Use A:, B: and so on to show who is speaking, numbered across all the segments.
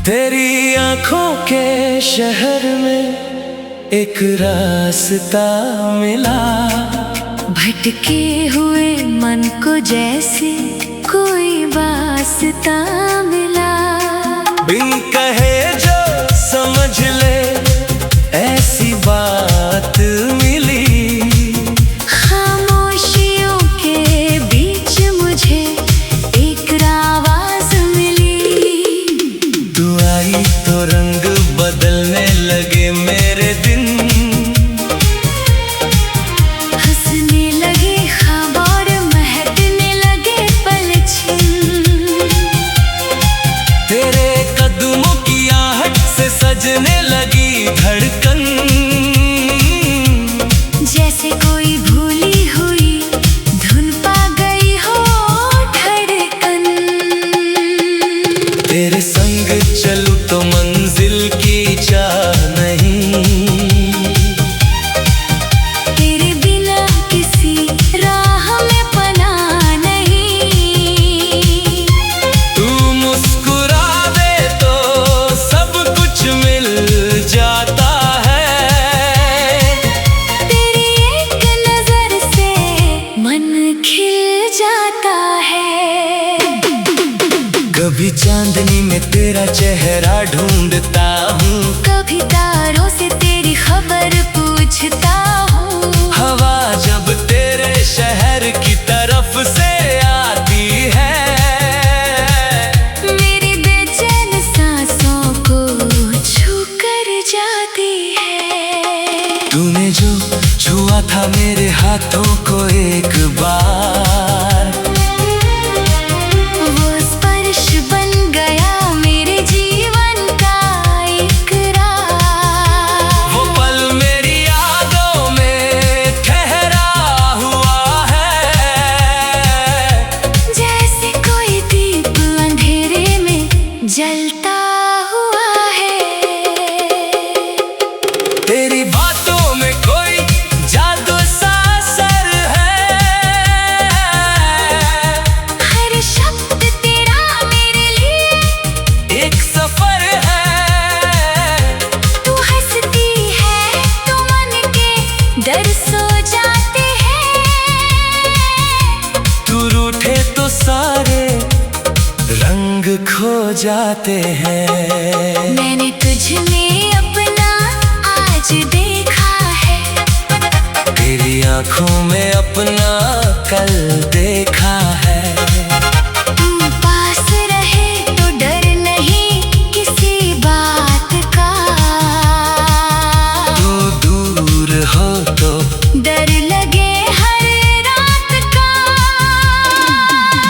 A: तेरी आंखों के शहर में एक रास्ता मिला,
B: भटके हुए मन को जैसे कोई वास्ता मिला।
A: बिन कहे जो समझ ले ऐसी बात मिली,
B: खामोशियों के बीच मुझे एक आवाज मिली।
A: तू आई तो रंग बदलने लगे मेरे दिन,
B: हंसने लगे ख्वाब और महकने लगे पलछिन।
A: तेरे कदमों की आहट से सजने लगी धड़कन,
B: जैसे कोई भूली हुई धुन पा गई हो धड़कन।
A: तेरे संग चलूं तो मंजिल की चाह नहीं,
B: तेरे बिना किसी राह में पनाह नहीं।
A: तू मुस्कुरा दे तो सब कुछ मिल जाता है,
B: तेरी एक नजर से मन खिल जाता है।
A: कभी चांदनी में तेरा चेहरा ढूंढता हूँ,
B: कभी तारों से तेरी खबर पूछता हूँ।
A: हवा जब तेरे शहर की तरफ से आती है,
B: मेरी बेचैन सांसों को छू कर जाती है।
A: तूने जो छुआ था मेरे हाथों को एक बार,
B: वो स्पर्श बन गया मेरे जीवन का इकरार।
A: वो पल मेरी यादों में ठहरा हुआ है,
B: जैसे कोई दीप अंधेरे में जलता हुआ है।
A: तेरी बातों में कोई जादू सा असर है,
B: हर शब्द तेरा मेरे लिए
A: एक सफर है।
B: तू हंसती है तो मन के डर सो जाते हैं।
A: तू रूठे तो सारे रंग खो जाते हैं।
B: मैंने तुझ में अपना आज देखा है,
A: तेरी आंखों में अपना कल देखा है।
B: तू पास रहे तो डर नहीं किसी बात का,
A: तू दूर हो तो
B: डर लगे हर रात का।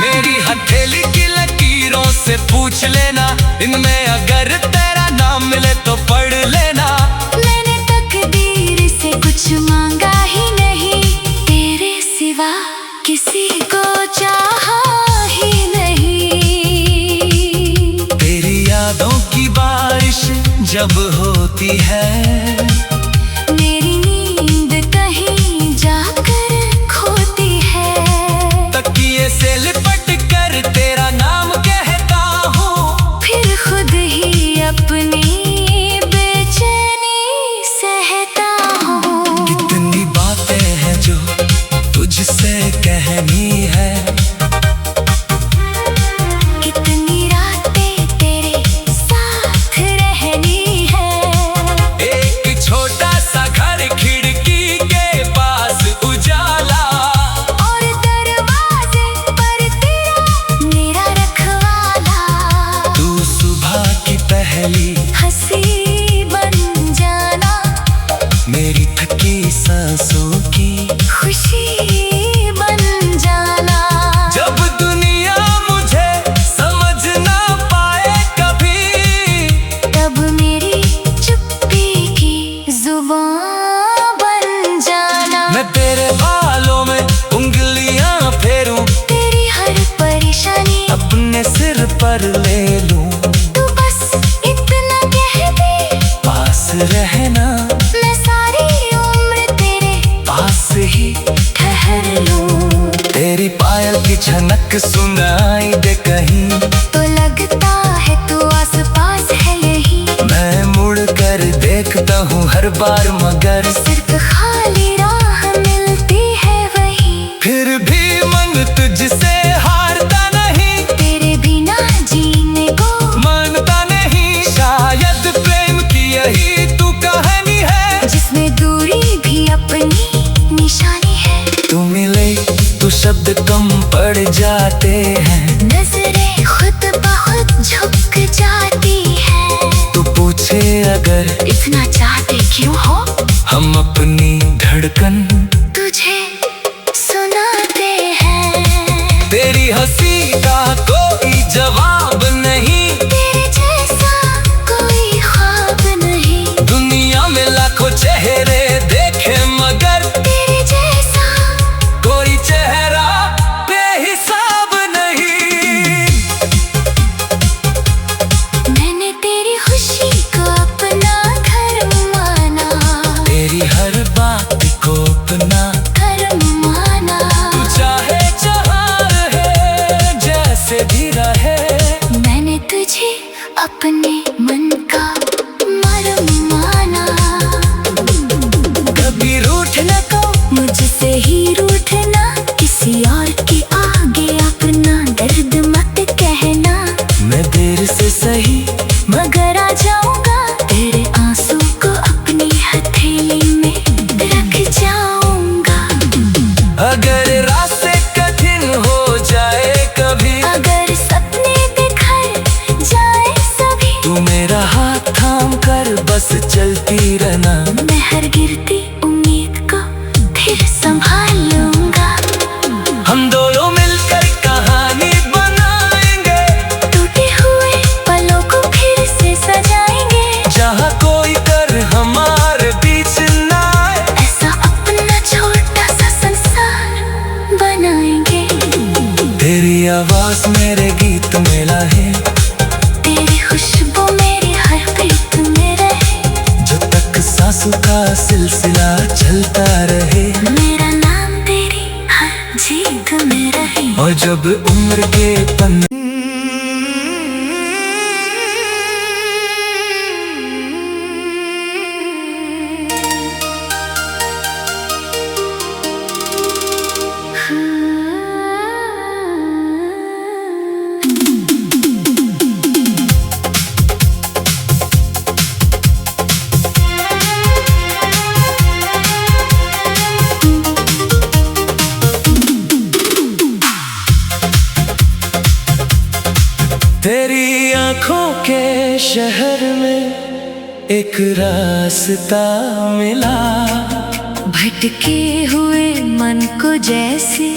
A: मेरी हथेली की लकीरों से पूछ लेना, इनमें अगर तेरा नाम मिले तो पढ़ लेना।
B: मैंने तकदीर से कुछ मांगा ही नहीं, तेरे सिवा किसी को चाहा ही नहीं।
A: तेरी यादों की बारिश जब होती है,
B: मेरी नींद कहीं जाकर खोती है।
A: तकिए से लिपट कर तेरा नाम कहता हूँ,
B: फिर खुद ही अपनी बेचैनी सहता हूँ।
A: कितनी बातें हैं जो तुझसे कहनी है,
B: कितनी रातें तेरे साथ रहनी है।
A: एक छोटा सा घर खिड़की के पास उजाला,
B: और दरवाजे पर तेरा मेरा रखवाला।
A: तू सुबह की पहली
B: हंसी बन जाना,
A: मेरी थकी सांसों की
B: खुशी बन जाना।
A: जब दुनिया मुझे समझ ना पाए कभी,
B: तब मेरी चुप्पी की जुबान बन जाना।
A: मैं तेरे बालों में उंगलियां फेरूं,
B: तेरी हर परेशानी
A: अपने सिर पर ले लूं।
B: तू बस इतना कह दे
A: पास रहना,
B: मैं सारी उम्र तेरे
A: पास ही
B: ठहर लूं।
A: तेरी पायल की छनक सुनाई दे कहीं,
B: तो लगता है तू आस पास है।
A: बार मगर
B: सिर्फ खाली राह मिलती है वही।
A: फिर भी मन तुझसे हारता नहीं,
B: तेरे बिना जीने को
A: मानता नहीं। शायद प्रेम की यही तू कहानी है,
B: जिसमें दूरी भी अपनी निशानी है।
A: तू मिले तो शब्द कम पड़ जाते हैं,
B: नजरें खुद बहुत झुक जाती है।
A: तू पूछे अगर
B: इतना चाहते क्यों हो,
A: हम अपनी धड़कन
B: तुझे सुनाते हैं।
A: तेरी हंसी का कोई जवाब नहीं,
B: तेरे जैसा कोई ख्वाब नहीं।
A: दुनिया में लाखों चेहरे देखे मगर
B: तेरे जैसा
A: कोई चेहरा बेहिसाब नहीं।
B: मैंने तेरी खुशी को अपना घर माना,
A: तेरी हर बात को अपना
B: घर माना।
A: तू चाहे जहाँ रहे, जैसे भी रहे,
B: मैंने तुझे अपने मन का मरम माना।
A: कभी रूठ न
B: को मुझसे ही रूठना, किसी और के आगे अपना दर्द मत कहना।
A: मैं देर से सही
B: मगर आ जाऊंगा, तेरे आंसू को अपनी हथेली में रख जाऊंगा।
A: अगर रास्ते कठिन हो जाए कभी,
B: अगर सपने बिखर जाए सभी,
A: तू मेरा हाथ थाम कर बस चलती रहना।
B: मैं हर गिरती उम्मीद को फिर संभाल लूंगा।
A: हम दोनों मिलकर कहानी बनाएंगे,
B: टूटे हुए पलों को फिर से सजाएंगे।
A: जहाँ कोई कर हमारे बीच ना आए,
B: ऐसा अपना छोटा सा संसार बनाएंगे।
A: तेरी आवाज मेरे गीत में लाए,
B: तेरी खुशबू मेरी हर प्रीत में रहे।
A: जो तक सांसों का सिलसिला चलता रहे,
B: मेरा नाम तेरी हर जीत में रहे।
A: और जब उम्र के पन्ने तेरी आंखों के शहर में एक रास्ता मिला,
B: भटके हुए मन को जैसे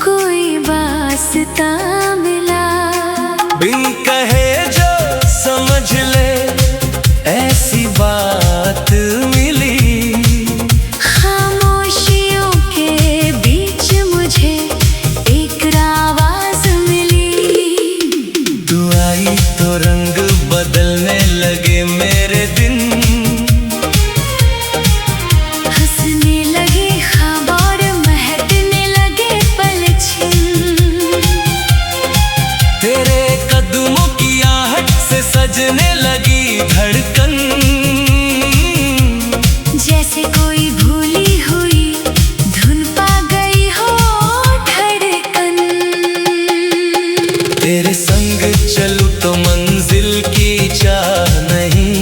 B: कोई वास्ता मिला।
A: बिन कहे जो समझ ले ऐसी बात मिली।
B: खामोशियों के बीच मुझे एक आवाज मिली।
A: तू आई तो रंग बदलने लगे मेरे दिन,
B: हंसने लगे ख्वाब और महकने लगे पलछिन।
A: तेरे कदमों की आहट से सजने लगी धड़कन।
B: जैसे कोई भूली हुई धुन पा गई हो धड़कन।
A: तेरे संग चलूं तो मंजिल की चाह नहीं,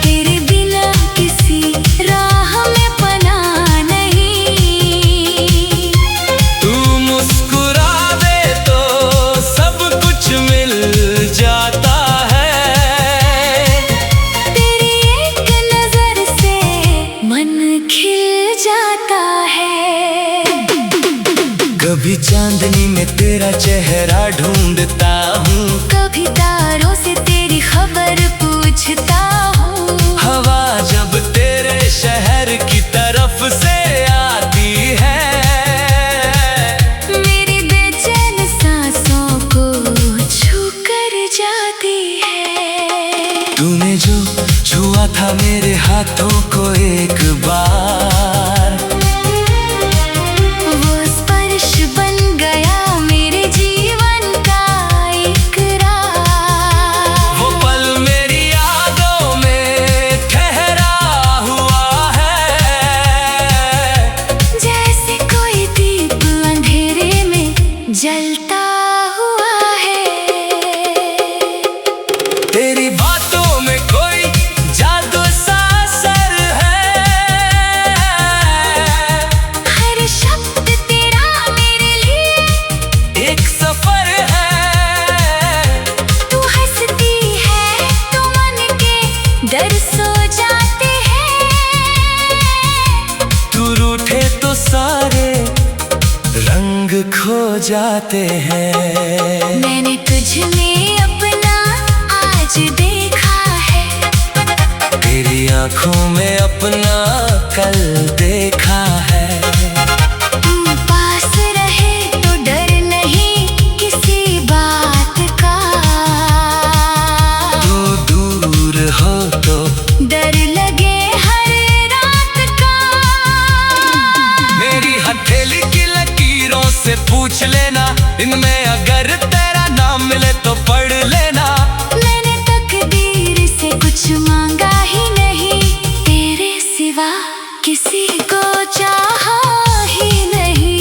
B: तेरे बिना किसी राह में पनाह नहीं।
A: तू मुस्कुरा दे तो सब कुछ मिल जाता है।
B: तेरी एक नजर से मन खिल जाता है।
A: कभी चांदनी में तेरा चेहरा ढूंढता हूँ,
B: कभी तारों से तेरी खबर पूछता हूँ।
A: हवा जब तेरे शहर की तरफ से आती है,
B: मेरी बेचैन सांसों को छू कर जाती है।
A: तूने जो छुआ था मेरे हाथों को एक बार,
B: वो स्पर्श बन गया मेरे जीवन का इकरार।
A: वो पल मेरी यादों में जाते हैं।
B: मैंने तुझ में अपना आज देखा है,
A: तेरी आंखों में अपना कल देखा है।
B: पास रहे तो डर नहीं किसी बात का,
A: तू दूर हो तो
B: डर लगे हर रात का।
A: मेरी हथेली की लकीरों से पूछ लेना, इनमें अगर तेरा नाम मिले तो पढ़ लेना।
B: मैंने तकदीर से कुछ मांगा ही नहीं, तेरे सिवा किसी को चाहा ही नहीं।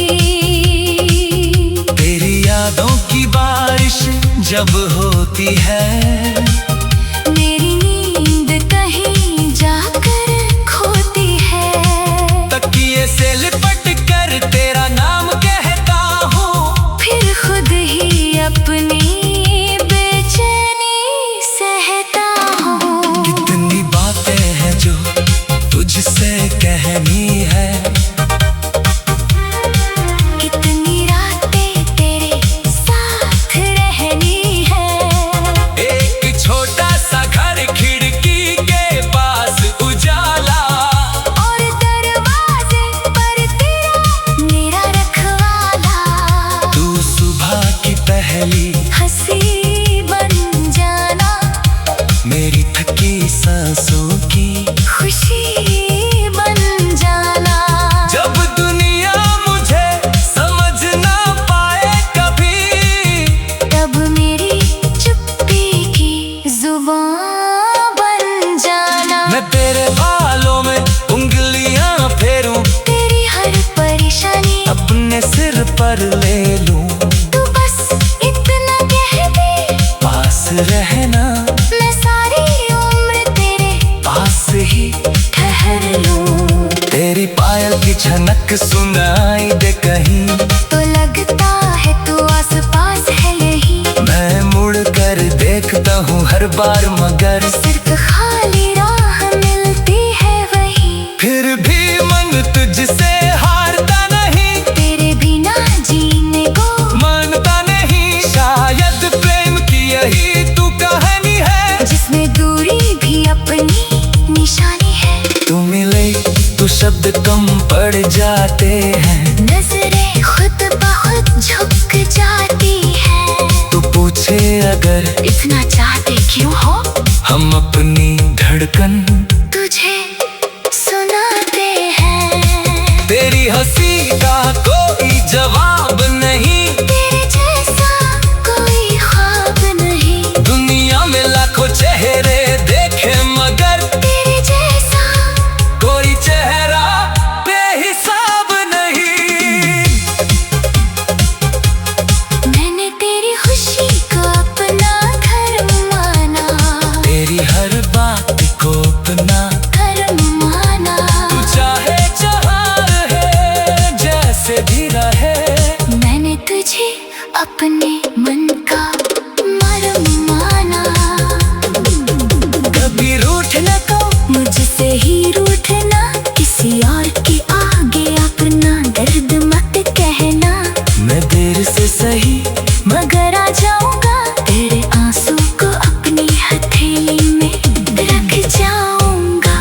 A: तेरी यादों की बारिश जब होती है,
B: मेरी नींद कहीं जाकर खोती है।
A: तकिए से लिपट कर तेरा नाम कहता हूँ,
B: फिर खुद ही अपनी बेचैनी सहता हूँ।
A: कितनी बातें हैं जो तुझसे कहनी है,
B: कितनी रातें तेरे साथ रहनी है।
A: एक छोटा सा घर खिड़की के पास उजाला,
B: और दरवाजे पर तेरा मेरा रखवाला।
A: तू सुबह की पहली
B: हंसी बन जाना,
A: मेरी थकी सांसों की
B: खुशी बन जाना।
A: जब दुनिया मुझे समझ ना पाए कभी,
B: तब मेरी चुप्पी की जुबान बन जाना।
A: मैं तेरे बालों में उंगलियां फेरूं,
B: तेरी हर परेशानी
A: अपने सिर पर ले लूं।
B: तू बस इतना कह दे,
A: पास रहना,
B: मैं सारी उम्र तेरे
A: पास ही
B: ठहर लूं।
A: तेरी पायल की छनक सुनाई दे कहीं,
B: तो लगता है तू आसपास है यही।
A: मैं मुड़ कर देखता हूँ हर बार मगर
B: सिर्फ खाली राह मिलती है वही।
A: फिर भी मन तुझसे हारता नहीं,
B: तेरे बिना जीने को
A: मानता नहीं। शायद प्रेम की यही तू कहानी है,
B: जिसमें दूरी भी अपनी निशानी है।
A: तू मिले तो शब्द कम पड़ जाते हैं,
B: नजरें खुद बहुत झुक जाती है।
A: तू पूछे अगर
B: इतना चाहते क्यों हो,
A: हम अपनी धड़कन
B: तुझे सुनाते हैं।
A: तेरी हंसी का कोई जवाब नहीं,
B: तेरे जैसा कोई ख्वाब नहीं।
A: दुनिया में लाखों चेहरे देखे मगर
B: तेरे जैसा
A: कोई चेहरा बेहिसाब नहीं।
B: मैंने तेरी खुशी को अपना घर माना,
A: तेरी हर बात को अपना
B: घर माना।
A: तू चाहे जहाँ रहे, जैसे भी रहे,
B: मैंने तुझे अपने मन का मरम माना।
A: कभी रूठ न को
B: मुझसे ही रूठना, किसी और के आगे अपना दर्द मत कहना।
A: मैं देर से सही
B: मगर आ जाऊंगा, तेरे आंसू को अपनी हथेली में रख जाऊंगा।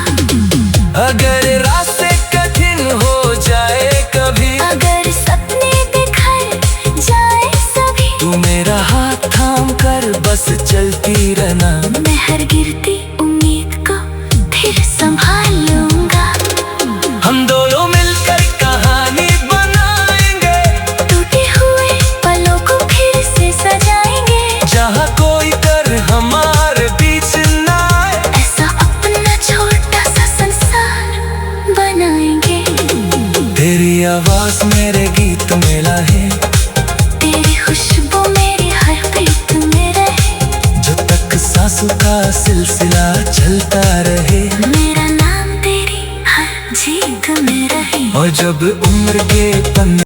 A: अगर रास्ते कठिन हो जाए कभी,
B: अगर सपने बिखर जाए सभी,
A: तू मेरा हाथ थाम कर बस चलती रहना।
B: मैं हर गिरती उम्मीद को फिर संभाल लूंगा।
A: हम दोनों मिलकर कहानी बनाएंगे,
B: टूटे हुए पलों को फिर से सजाएंगे।
A: जहाँ कोई कर हमारे बीच ना आए।
B: ऐसा अपना छोटा सा संसार बनाएंगे।
A: तेरी आवाज मेरे गीत में लाए,
B: तेरी खुशबू मेरी हर प्रीत में रहे।
A: जो तक सांसों का सिलसिला चलता रहे,
B: मेरा नाम तेरी हर जीत में रहे।
A: और जब उम्र के पन्ने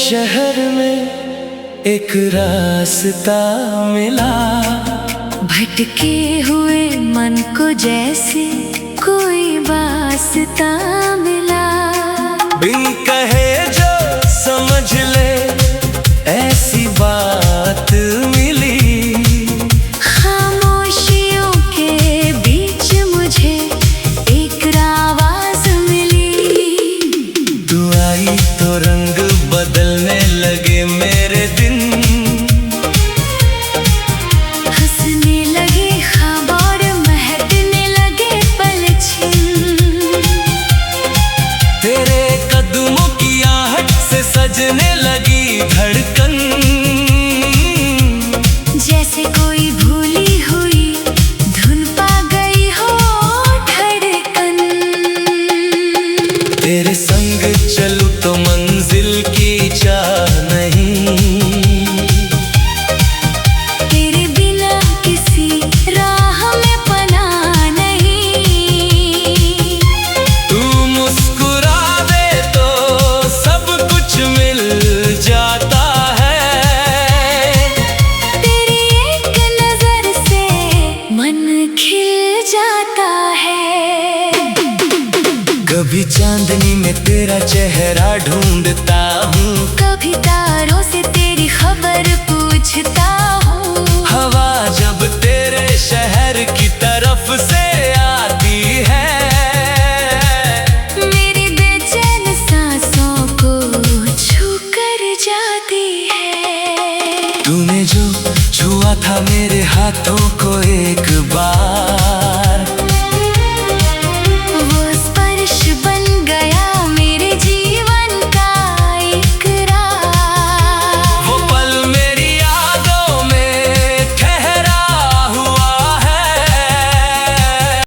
A: शहर में एक रास्ता मिला,
B: भटके हुए मन को जैसे कोई वास्ता मिला।
A: बिन कहे जो समझ ले ऐसी बात मिली,
B: खामोशियों के बीच मुझे एक आवाज मिली।
A: तू आई तो रंग बदलने लगे मेरे दिन,
B: हंसने लगे ख्वाब और महकने लगे पलछिन।
A: तेरे कदमों की आहट से सजने लगी धड़कन,
B: जैसे कोई भूली हुई धुन पा गई हो धड़कन।
A: तेरे संग चलूं तो मंजिल की चाह नहीं,
B: तेरे बिना किसी राह में पनाह नहीं।
A: तू मुस्कुरा दे तो सब कुछ मिल जाता है,
B: तेरी एक नजर से मन खिल जाता है।
A: कभी चांदनी में तेरा चेहरा ढूंढता हूँ,
B: कभी तारों से तेरी खबर पूछता हूँ।
A: हवा जब तेरे शहर की तरफ से आती है,
B: मेरी बेचैन सांसों को छू कर जाती है।
A: तूने जो छुआ था मेरे हाथों को एक बार,